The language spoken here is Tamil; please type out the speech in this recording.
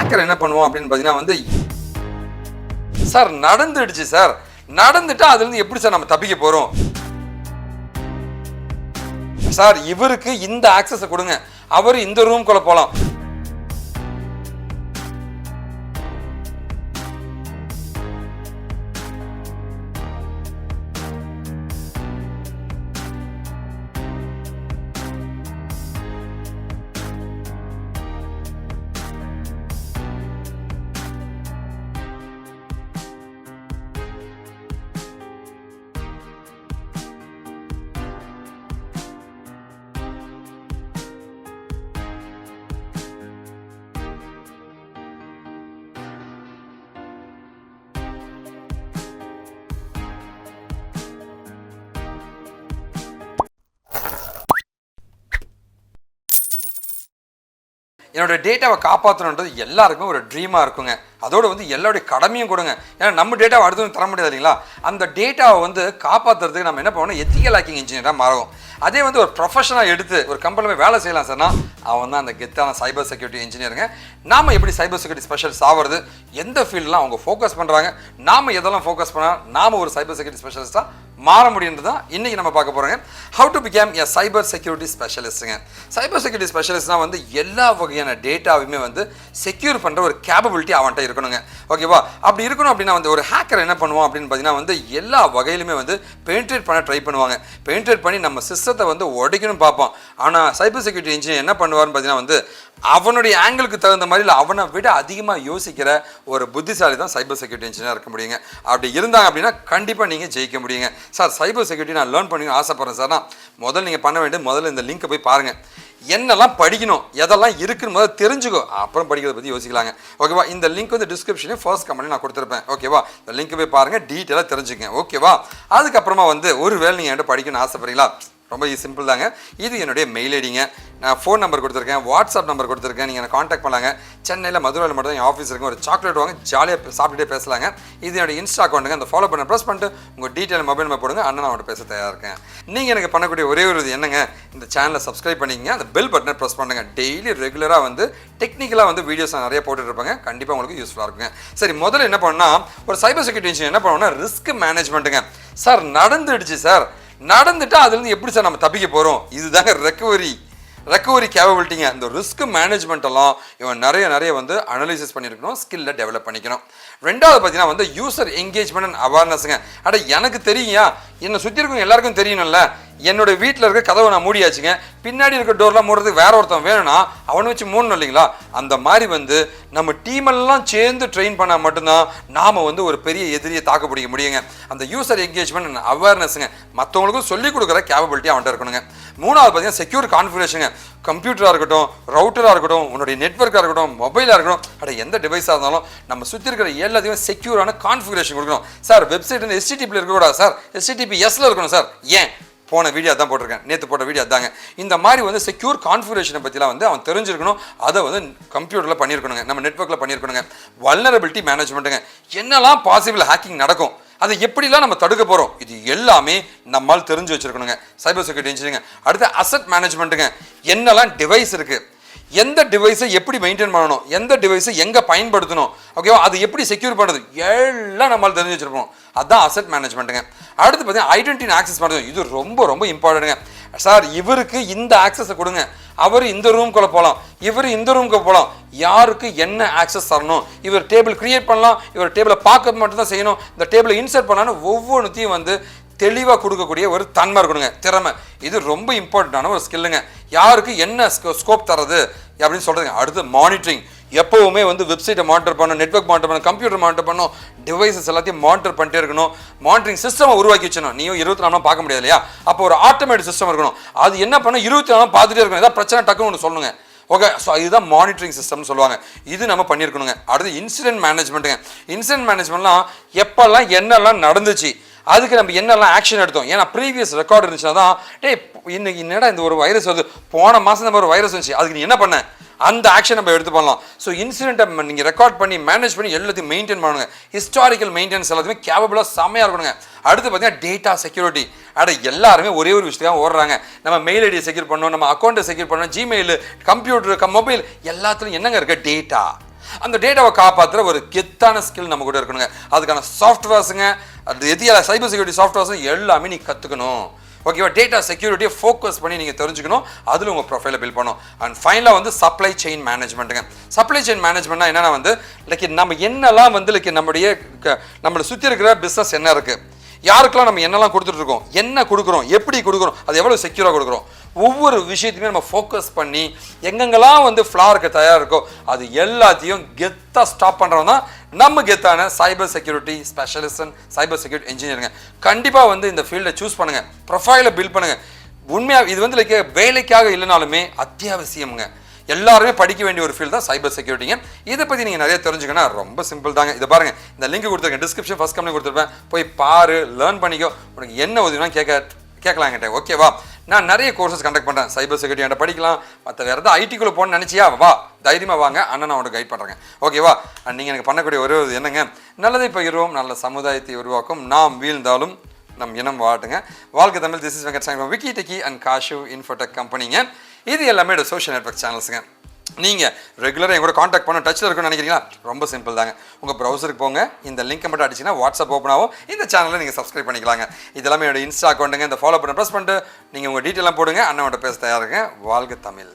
ஹேக்கர் என்ன பண்ணுவோம் அப்படின்னு பார்த்தீங்கன்னா வந்து சார் நடந்துடுச்சு சார், நடந்துட்டா அதுலேருந்து எப்படி சார் நம்ம தப்பிக்க போகிறோம்? சார் இவருக்கு இந்த ஆக்சஸை கொடுங்க, அவர் இந்த ரூம்குள்ள போகலாம். என்னோட டேட்டாவை காப்பாற்றணுன்றது எல்லாருக்குமே ஒரு ட்ரீமாக இருக்குங்க. அதோடு வந்து எல்லாருடைய கடமையும் கொடுங்க. ஏன்னா நம்ம டேட்டாவை அடுத்து தர முடியாது இல்லைங்களா? அந்த டேட்டாவை வந்து காப்பாற்றுறதுக்கு நம்ம என்ன பண்ணணும், எத்திக்கல் ஹேக்கிங் இன்ஜினியராக மாறும். அதே வந்து ஒரு ப்ரொஃபஷனாக எடுத்து ஒரு கம்பெனியில் போய் வேலை செய்யலாம் சார்னா அவன் தான் அந்த கெத்தான சைபர் செக்யூரிட்டி இன்ஜினியருங்க. நாம் எப்படி சைபர் செக்யூரிட்டி ஸ்பெஷலிஸ்ட் ஆகிறது, எந்த ஃபீல்டெலாம் அவங்க ஃபோக்கஸ் பண்ணுறாங்க, நாம் எதெல்லாம் ஃபோக்கஸ் பண்ணால் நாம் ஒரு சைபர் செக்யூரிட்டி ஸ்பெஷலிஸ்ட்டாக மாற முடியுன்றது தான் இன்றைக்கி நம்ம பார்க்க போகிறோங்க. How to become a cyber security ஸ்பெஷலிஸ்ட்டுங்க. சைபர் செக்யூரிட்டி ஸ்பெஷலிஸ்ட்னால் வந்து எல்லா வகையான டேட்டாவுமே வந்து செக்யூர் பண்ணுற ஒரு கேப்பபிலிட்டி அவன்கிட்ட இருக்கணுங்க. ஓகேவா? அப்படி இருக்கணும் அப்படின்னா வந்து ஒரு ஹேக்கர் என்ன பண்ணுவான் அப்படின்னு பார்த்தீங்கன்னா வந்து எல்லா வகையிலுமே வந்து பெனிட்ரேட் பண்ண ட்ரை பண்ணுவாங்க. பெனிட்ரேட் பண்ணி நம்ம சிஸ்டத்தை வந்து உடைக்கணும்னு பார்ப்போம். ஆனால் சைபர் செக்யூரிட்டி இன்ஜினியர் என்ன பண்ணுவார்னு பார்த்தீங்கன்னா வந்து அவனுடைய ஆங்கிளுக்கு தகுந்த மாதிரி இல்லை, அவனை விட அதிகமாக யோசிக்கிற ஒரு புத்திசாலி தான் சைபர் செக்யூரிட்டி இன்ஜினியர் இருக்க முடியுங்க. அப்படி இருந்தாங்க அப்படின்னா கண்டிப்பாக நீங்கள் ஜெயிக்க முடியுங்க. சார் சைபர் செக்யூரிட்டி நான் லேர்ன் பண்ணி ஆசைப்பட்றேன் சார்னா முதல்ல நீங்கள் பண்ண வேண்டிய முதல்ல இந்த லிங்க்கை போய் பாருங்கள். என்னெல்லாம் படிக்கணும், எதெல்லாம் இருக்குன்னு முதல்ல தெரிஞ்சுக்கோ, அப்புறம் படிக்கிறத பற்றி யோசிக்கலாங்க. ஓகேவா? இந்த லிங்க் வந்து டிஸ்கிரிப்ஷனே ஃபர்ஸ்ட் கமெண்ட்ல நான் கொடுத்துருப்பேன். ஓகேவா? இந்த லிங்க் போய் பாருங்கள், டீட்டெயிலாக தெரிஞ்சுக்கங்க. ஓகேவா? அதுக்கப்புறமா வந்து ஒரு வேளை நீங்கள் என்கிட்ட படிக்கணும்னு ஆசைப்படுறீங்களா? ரொம்ப சிம்பிள் தாங்க. இது என்னுடைய மெயில் ஐடிங்க. நான் ஃபோன் நம்பர் கொடுத்துருக்கேன், வாட்ஸ்அப் நம்பர் கொடுத்துருக்கேன். நீங்கள் என்னை காண்டாக்ட் பண்ணலாங்க. சென்னையில் மதுரையில் மட்டும் தான் என் ஆஃபீஸ் இருக்கும். ஒரு சாக்லேட் வாங்க, ஜாலியாக சாப்பிட்டுட்டே பேசலாங்க. இது என்னோட இன்ஸ்டா அக்கௌண்ட்டுங்க. அந்த ஃபாலோ பண்ண ப்ரெஸ் பண்ணிட்டு உங்கள் டீட்டெயில் மொபைல் நம்பர் போடுங்க. அண்ணன் அவன்கிட்ட பேச தயாராக இருக்கேன். நீங்கள் எனக்கு பண்ணக்கூடிய ஒரே ஒரு இது என்னங்க, இந்த சேனலை சப்ஸ்கிரைப் பண்ணிக்கங்க, அந்த பெல் பட்டனை ப்ரெஸ் பண்ணுங்க. டெய்லி ரெகுலராக வந்து டெக்னிக்கலாக வந்து வீடியோஸ் நான் நிறைய போட்டுட்ருப்பாங்க. கண்டிப்பாக உங்களுக்கு யூஸ்ஃபுல்லாக இருக்குங்க. சரி, முதல்ல என்ன பண்ணால் ஒரு சைபர் செக்யூரிட்டி இன்ஜினியர் என்ன பண்ணணும்னா ரிஸ்க் மேனேஜ்மெண்ட்டுங்க. சார் நடந்துடுச்சு சார், நடந்துட்டா அதுலேருந்து எப்படி சார் நம்ம தப்பிக்க போகிறோம்? இதுதாங்க ரெக்கவரி கேப்பபிலிட்டிங்க. இந்த ரிஸ்க் மேனேஜ்மெண்ட் எல்லாம் இவன் நிறைய வந்து அனலைசிஸ் பண்ணியிருக்கணும், ஸ்கில்லை டெவலப் பண்ணிக்கணும். ரெண்டாவது பார்த்தீங்கன்னா வந்து யூசர் என்கேஜ்மெண்ட் அண்ட் அவேர்னஸுங்க. எனக்கு தெரியுங்க, என்னை சுற்றி இருக்கவங்க எல்லாருக்கும் தெரியணும்ல. என்னோட வீட்டில் இருக்க கதவை நான் மூடியாச்சுங்க, பின்னாடி இருக்க டோர்லாம் மூடுறதுக்கு வேற ஒருத்தன் வேணும்னா அவனை வச்சு மூடணும் இல்லைங்களா? அந்த மாதிரி வந்து நம்ம டீமெல்லாம் சேர்ந்து ட்ரெயின் பண்ணால் மட்டும்தான் நாம் வந்து ஒரு பெரிய எதிரியை தாக்கு பிடிக்க முடியுங்க. அந்த யூசர் என்கேஜ்மெண்ட் அண்ட் அவேர்னஸுங்க, மற்றவங்களுக்கும் சொல்லிக் கொடுக்குற கேப்பபிலிட்டி அவன்கிட்ட இருக்கணுங்க. மூணாவது பார்த்தீங்கன்னா செக்யூர் கான்ஃபிகரேஷனுங்க. கம்ப்யூட்டராக இருக்கட்டும், ரவுட்டராக இருக்கட்டும், உன்னுடைய நெட்வொர்க்காக இருக்கட்டும், மொபைலாக இருக்கட்டும், எந்த டிவைஸாக இருந்தாலும் நம்ம சுற்றி இருக்கிற எல்லாத்தையும் செக்யூரான கான்ஃபிகரேஷன் கொடுக்கணும். சார் வெப்சைட் வந்து HTTP இருக்கக்கூடாது சார், HTTPSல இருக்கணும் சார். ஏன்? போன வீடியோ தான் போட்டிருக்கேன், நேற்று போட்ட வீடியோ அதாங்க. இந்த மாதிரி வந்து செக்யூர் கான்ஃபிகரேஷனை பற்றிலாம் வந்து அவன் தெரிஞ்சிருக்கணும். அதை வந்து கம்ப்யூட்டரில் பண்ணியிருக்கணுங்க, நம்ம நெட்வொர்க்கில் பண்ணியிருக்கணுங்க. வல்னரபிலிட்டி மேனேஜ்மெண்ட்டுங்க. என்னெல்லாம் பாசிபிள் ஹேக்கிங் நடக்கும், அதை எப்படிலாம் நம்ம தடுக்க போகிறோம், இது எல்லாமே நம்மால் தெரிஞ்சு வச்சுருக்கணுங்க சைபர் செக்யூரிட்டி இன்ஜினியரிங். அடுத்து அசெட் மேனேஜ்மெண்ட்டுங்க. என்னெல்லாம் டிவைஸ் இருக்குது, எந்த டிவைஸை எப்படி மெயின்டைன் பண்ணணும், எந்த டிவைஸை எங்கே பயன்படுத்தணும், ஓகேவா, அது எப்படி செக்யூர் பண்ணுறது, எல்லாம் நம்மளால் தெரிஞ்சு வச்சுருப்போம். அதுதான் அசெட் மேனேஜ்மெண்ட்டுங்க. அடுத்து பார்த்தீங்கன்னா ஐடென்டிட்டி ஆக்சஸ் பண்ணுறது. இது ரொம்ப இம்பார்ட்டன்ட்டுங்க. சார் இவருக்கு இந்த ஆக்சஸை கொடுங்க, அவர் இந்த ரூம்குள்ளே போகலாம், இவர் இந்த ரூமுக்கு போகலாம், யாருக்கு என்ன ஆக்சஸ் தரணும், இவர் டேபிள் கிரியேட் பண்ணலாம், இவர் டேபிளை பார்க்க மட்டும் தான் செய்யணும், இந்த டேபிளை இன்சர்ட் பண்ணாலும் ஒவ்வொன்றுத்தையும் வந்து தெளிவாக கொடுக்கக்கூடிய ஒரு தன்மை இருக்கணுங்க, திறமை. இது ரொம்ப இம்பார்ட்டண்டான ஒரு ஸ்கில்லுங்க. யாருக்கு என்ன ஸ்கோப் தரது அப்படின்னு சொல்கிறதுங்க. அடுத்து மானிட்டரிங். எப்போவுமே வந்து வெப்சைட்டை மானிட்டர் பண்ணணும், நெட்வொர்க் மானிட்டர் பண்ணணும், கம்ப்யூட்டர் மானிட்டர் பண்ணணும், டிவைசஸ் எல்லாத்தையும் மானிட்டர் பண்ணிட்டே இருக்கணும். மானிட்டரிங் சிஸ்டம் உருவாக்கி வச்சணும். நீயும் 24 மணி பார்க்க முடியாது இல்லையா? அப்போ ஒரு ஆட்டோமேட்டிக் சிஸ்டம் இருக்கணும். அது என்ன பண்ணணும், 24 மணி பார்த்துட்டே இருக்கணும். ஏதாவது பிரச்சனை டக்குன்னு ஒன்று சொல்லுங்க. ஓகே, ஸோ இதுதான் மானிட்டரிங் சிஸ்டம்னு சொல்லுவாங்க. இது நம்ம பண்ணியிருக்கணுங்க. அடுத்து இன்சிடென்ட் மேனேஜ்மெண்ட்டுங்க. இன்சிடென்ட் மேனேஜ்மெண்ட்லாம் எப்போல்லாம் என்னெல்லாம் நடந்துச்சு, அதுக்கு நம்ம என்னெல்லாம் ஆக்ஷன் எடுத்தோம். ஏன்னா ப்ரீவியஸ் ரெக்கார்டு இருந்துச்சுன்னா தான் இன்னைக்கு என்னடா இந்த ஒரு வைரஸ் வருது, போன மாதம் நம்ம ஒரு வைரஸ் வந்துச்சு, அதுக்கு நீ என்ன பண்ண, அந்த ஆக்ஷன் நம்ம எடுத்து பண்ணலாம். ஸோ இன்சிடென்ட்டை நீங்கள் ரெக்கார்ட் பண்ணி மேனேஜ் பண்ணி எல்லாத்தையும் மெயின்டைன் பண்ணுங்க. ஹிஸ்டாரிக்கல் மெயின்டெனன்ஸ் எல்லாத்தையுமே கேப்பபிளாக செம்மையாக இருக்கணுங்க. அடுத்து பார்த்தீங்கன்னா டேட்டா செக்யூரிட்டி. எல்லாருமே ஒரே ஒரு விஷயத்துக்காக ஓடுறாங்க. நம்ம மெயில் ஐடியை செக்யூர் பண்ணணும், நம்ம அக்கௌண்ட்டை செக்யூர் பண்ணணும், ஜிமெயில், கம்ப்யூட்டர், மொபைல் எல்லாத்துலையும் என்னங்க இருக்க டேட்டா. அந்த டேட்டாவை காப்பாற்றுற ஒரு கெத்தான ஸ்கில் நம்ம கூட இருக்கணுங்க. அதுக்கான சாஃப்ட்வேர்ஸுங்க, அது எதில் சைபர் செக்யூரிட்டி சாஃப்ட்வேர்ஸும் எல்லாமே நீ கற்றுக்கணும். ஓகேவா? டேட்டா செக்யூரிட்டியை ஃபோக்கஸ் பண்ணி நீங்கள் தெரிஞ்சுக்கணும், அதில் உங்கள் ப்ரொஃபைலை பில்ட் பண்ணணும். அண்ட் ஃபைனலாக வந்து சப்ளை செயின் மேனேஜ்மெண்ட்டுங்க. சப்ளை செயின் மேனேஜ்மெண்ட்னா என்னென்னா வந்து லைக் நம்ம என்னெல்லாம் வந்து லைக் நம்மளை சுற்றி இருக்கிற பிஸ்னஸ் என்ன இருக்குது, யாருக்கெல்லாம் நம்ம என்னெல்லாம் கொடுத்துட்ருக்கோம், என்ன கொடுக்குறோம், எப்படி கொடுக்குறோம், அது எவ்வளோ செக்யூராக கொடுக்குறோம், ஒவ்வொரு விஷயத்தையுமே நம்ம ஃபோக்கஸ் பண்ணி எங்கெங்கெல்லாம் வந்து ஃப்ளா இருக்க தயாராக இருக்கோ அது எல்லாத்தையும் கெத்தாக ஸ்டாப் பண்ணுறோம் தான் நம்ம கெத்தான cyber security specialist and cyber security இன்ஜினியருங்க. கண்டிப்பாக வந்து இந்த ஃபீல்டை சூஸ் பண்ணுங்கள், ப்ரொஃபைலை பில்ட் பண்ணுங்கள். உண்மையாக இது வந்து லைக் வேலைக்காக இல்லைனாலுமே அத்தியாவசியமுங்க. எல்லாருமே படிக்க வேண்டிய ஒரு ஃபீல்டு தான் சைபர் செக்யூரிட்டிங்க. இதை பற்றி நீங்கள் நிறைய தெரிஞ்சுக்கணும், ரொம்ப சிம்பிள் தாங்க. இதை பாருங்கள், இந்த லிங்க் கொடுத்துருக்கேன், டிஸ்கிரிப்ஷன் ஃபர்ஸ்ட் கம்பெனி கொடுத்துருப்பேன், போய் பாரு, லேர்ன் பண்ணிக்கோ. உனக்கு என்ன உதவினா கேட்கலாங்கிட்டேன். ஓகேவா? நான் நிறைய கோர்சஸ் கண்டக்ட் பண்ணுறேன். சைபர் செக்யூரிட்டி என்கிட்ட படிக்கலாம், மற்ற வேறு எதாவது ஐடிக்குள்ளே போகணும்னு நினச்சியா வா, தைரியமாக வாங்க, அண்ணன் நான் உனக்கு கைட் பண்ணுறேங்க. ஓகேவா? நீங்கள் எனக்கு பண்ணக்கூடிய ஒரு என்னங்க, நல்லதை பகிர்வோம், நல்ல சமுதாயத்தை உருவாக்கும், நாம் வீழ்ந்தாலும் நம் இனம் வாட்டுங்க. வாழ்க்கை Tamil. This is Venkat Vicky techie and KaaShiv InfoTech கம்பெனிங்க. இது எல்லாமே சோஷியல் நெட்வொர்க் சேனல்ஸுங்க. நீங்கள் ரெகுலராக என் கூட காண்டாக்ட் பண்ண டச்சில் இருக்குன்னு நினைக்கிறீங்களா? ரொம்ப சிம்பிள் தாங்க. உங்கள் ப்ரௌசருக்கு போங்க, இந்த லிங்க்கை மட்டும் அடிச்சிங்கன்னா வாட்ஸ்அப் ஓப்பன் ஆகும். இந்த சேனலில் நீங்கள் சப்ஸ்கிரைப் பண்ணிக்கலாங்க. இதெல்லாமே என்னோட இன்ஸ்டா அக்கௌண்ட்டுங்க. இந்த ஃபாலோ பண்ண ப்ரெஸ் பண்ணிட்டு நீங்கள் உங்கள் டீட்டெயிலாம் போடுங்க. அண்ணனோட பேச தயாருங்க. வாழ்க தமிழ்.